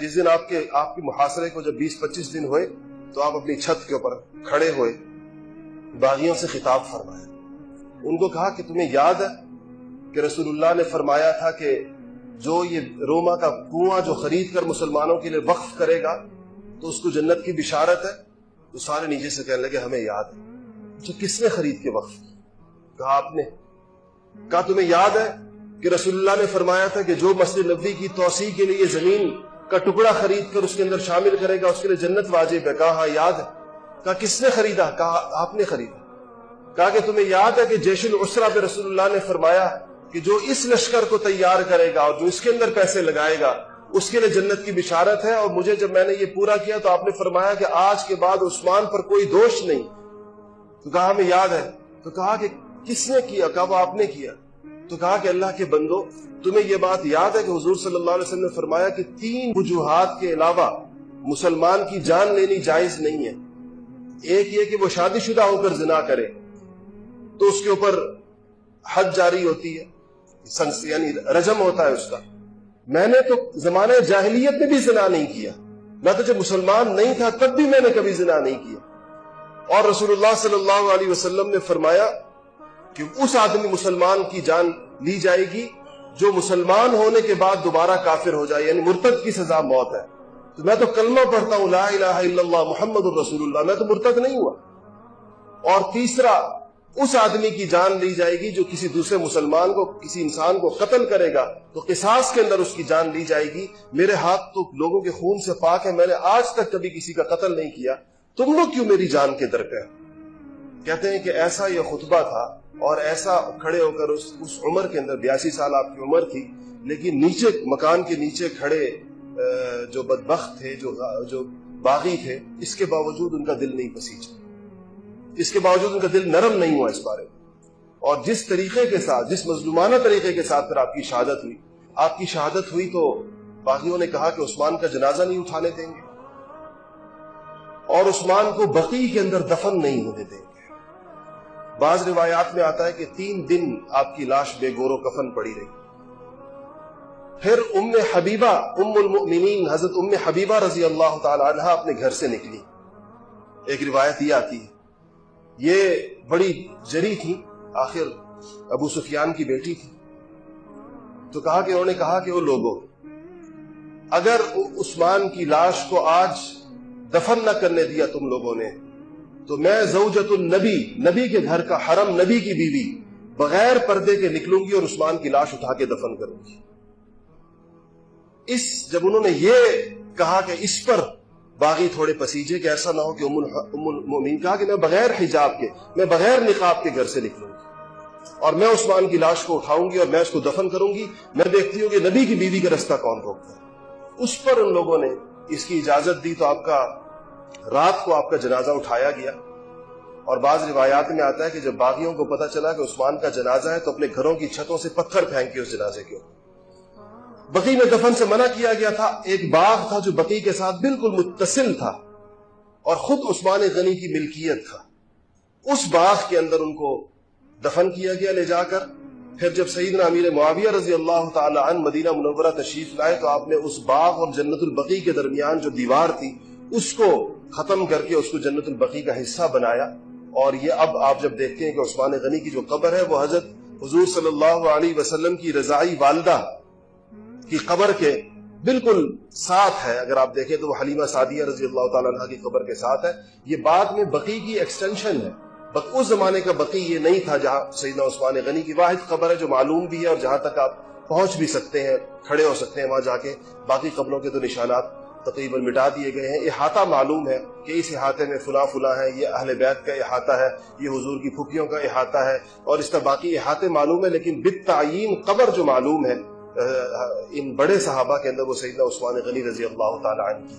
جس دن آپ کے محاصرے کو جب 20-25 دن ہوئے تو آپ اپنی چھت کے اوپر کھڑے ہوئے، باغیوں سے خطاب فرمایا، ان کو کہا کہ تمہیں یاد ہے کہ رسول اللہ نے فرمایا تھا کہ جو یہ روما کا کنواں جو خرید کر مسلمانوں کے لیے وقف کرے گا تو اس کو جنت کی بشارت ہے؟ تو سارے نیچے سے کہنے لگے ہمیں یاد ہے۔ جو کس نے خرید کے وقف کہا؟ آپ نے کہا تمہیں یاد ہے کہ رسول اللہ نے فرمایا تھا کہ جو مسجد نبوی کی توسیع کے لیے زمین کا ٹکڑا خرید کر اس کے اندر شامل کرے گا اس کے لیے جنت واجب ہے؟ کہا ہاں یاد ہے۔ کہا کس نے خریدا؟ کہا آپ نے خریدا۔ کہا کہ تمہیں یاد ہے کہ جیش العسرہ پہ رسول اللہ نے فرمایا کہ جو اس لشکر کو تیار کرے گا اور جو اس کے اندر پیسے لگائے گا اس کے لیے جنت کی بشارت ہے، اور مجھے جب میں نے یہ پورا کیا تو آپ نے فرمایا کہ آج کے بعد عثمان پر کوئی دوش نہیں۔ تو کہا ہمیں یاد ہے۔ تو کہا کہ کس نے کیا؟ کہا وہ آپ نے کیا۔ تو کہا کہ اللہ کے بندو تمہیں یہ بات یاد ہے کہ حضور صلی اللہ علیہ وسلم نے فرمایا کہ 3 وجوہات کے علاوہ مسلمان کی جان لینی جائز نہیں ہے۔ ایک یہ کہ وہ شادی شدہ ہو کر زنا کرے تو اس کے اوپر حد جاری ہوتی ہے، یعنی رجم ہوتا ہے اس کا۔ میں نے تو زمانہ جاہلیت میں بھی زنا نہیں کیا، میں تو جب مسلمان نہیں تھا تب بھی میں نے کبھی زنا نہیں کیا۔ اور رسول اللہ صلی اللہ علیہ وسلم نے فرمایا کہ اس آدمی مسلمان کی جان لی جائے گی جو مسلمان ہونے کے بعد دوبارہ کافر ہو جائے، یعنی مرتد کی سزا موت ہے۔ تو میں تو کلمہ پڑھتا ہوں لا الہ الا اللہ محمد الرسول اللہ، میں تو مرتد نہیں ہوا۔ اور تیسرا اس آدمی کی جان لی جائے گی جو کسی دوسرے مسلمان کو، کسی انسان کو قتل کرے گا تو قصاص کے اندر اس کی جان لی جائے گی۔ میرے ہاتھ تو لوگوں کے خون سے پاک ہے، میں نے آج تک کبھی کسی کا قتل نہیں کیا، تم لوگ کیوں میری جان کے در پہ؟ کہتے ہیں کہ ایسا یہ خطبہ تھا اور ایسا کھڑے ہو کر اس عمر کے اندر 82 سال آپ کی عمر تھی، لیکن نیچے مکان کے نیچے کھڑے جو بدبخت تھے، جو باغی تھے، اس کے باوجود ان کا دل نہیں پسیجا، اس کے باوجود ان کا دل نرم نہیں ہوا اس بارے میں۔ اور جس طریقے کے ساتھ، جس مظلومانہ طریقے کے ساتھ پھر آپ کی شہادت ہوئی تو باغیوں نے کہا کہ عثمان کا جنازہ نہیں اٹھانے دیں گے اور عثمان کو بقیع کے اندر دفن نہیں ہونے دیں گے۔ بعض روایات میں آتا ہے کہ 3 دن آپ کی لاش بے گور و کفن پڑی رہی۔ پھر ام حبیبہ، ام المؤمنین حضرت ام حبیبہ رضی اللہ تعالی عنہ اپنے گھر سے نکلی۔ ایک روایت یہ آتی ہے یہ بڑی جری تھی، آخر ابو سفیان کی بیٹی تھی، تو کہا کہ انہوں نے کہا کہ وہ لوگوں اگر عثمان کی لاش کو آج دفن نہ کرنے دیا تم لوگوں نے تو میں زوجۃ النبی، نبی کے گھر کا حرم، نبی کی بیوی، بغیر پردے کے نکلوں گی اور عثمان کی لاش اٹھا کے دفن کروں گی۔ جب انہوں نے یہ کہا کہ اس پر باغی تھوڑے پسیجے کہ ایسا نہ ہو کہ ام المؤمنین کہا کہ میں بغیر حجاب کے، میں بغیر نقاب کے گھر سے نکلوں گی اور میں عثمان کی لاش کو اٹھاؤں گی اور میں اس کو دفن کروں گی، میں دیکھتی ہوں کہ نبی کی بیوی کا رستہ کون روکتا ہے۔ اس پر ان لوگوں نے اس کی اجازت دی تو رات کو آپ کا جنازہ اٹھایا گیا۔ اور بعض روایات میں آتا ہے کہ جب باغیوں کو پتا چلا کہ عثمان کا جنازہ ہے تو اپنے گھروں کی چھتوں سے پتھر پھینک کے اس جنازے کے اوپر۔ بقیع میں دفن سے منع کیا گیا تھا۔ ایک باغ تھا جو بقیع کے ساتھ بالکل متصل تھا اور خود عثمان غنی کی ملکیت تھا، اس باغ کے اندر ان کو دفن کیا گیا لے جا کر۔ پھر جب سیدنا امیر معاویہ رضی اللہ تعالی عنہ مدینہ منورہ تشریف لائے تو آپ نے اس باغ اور جنت البقیع کے درمیان جو دیوار تھی اس کو ختم کر کے اس کو جنت البقیع کا حصہ بنایا۔ اور یہ اب آپ جب دیکھتے ہیں کہ عثمان غنی کی جو قبر ہے وہ حضرت حضور صلی اللہ علیہ وسلم کی رضائی والدہ کی قبر کے بالکل ساتھ ہے، اگر آپ دیکھیں تو وہ حلیمہ سعدیہ رضی اللہ تعالیٰ عنہ کی قبر کے ساتھ ہے۔ یہ بعد میں بقیع کی ایکسٹینشن ہے، اس زمانے کا بقیع یہ نہیں تھا جہاں سیدنا عثمان غنی کی واحد قبر ہے جو معلوم بھی ہے اور جہاں تک آپ پہنچ بھی سکتے ہیں، کھڑے ہو سکتے ہیں وہاں جا کے۔ باقی قبروں کے تو نشانات تقریباً مٹا دیے گئے ہیں۔ احاطہ معلوم ہے کہ اس احاطے میں فلاں ہے، یہ اہل بیت کا احاطہ ہے، یہ حضور کی پھوپھیوں کا احاطہ ہے، اور اس طرح باقی احاطے معلوم ہے، لیکن بالتعیین قبر جو معلوم ہے ان بڑے صحابہ کے اندر وہ سیدنا عثمان غنی رضی اللہ تعالی عنہ کی۔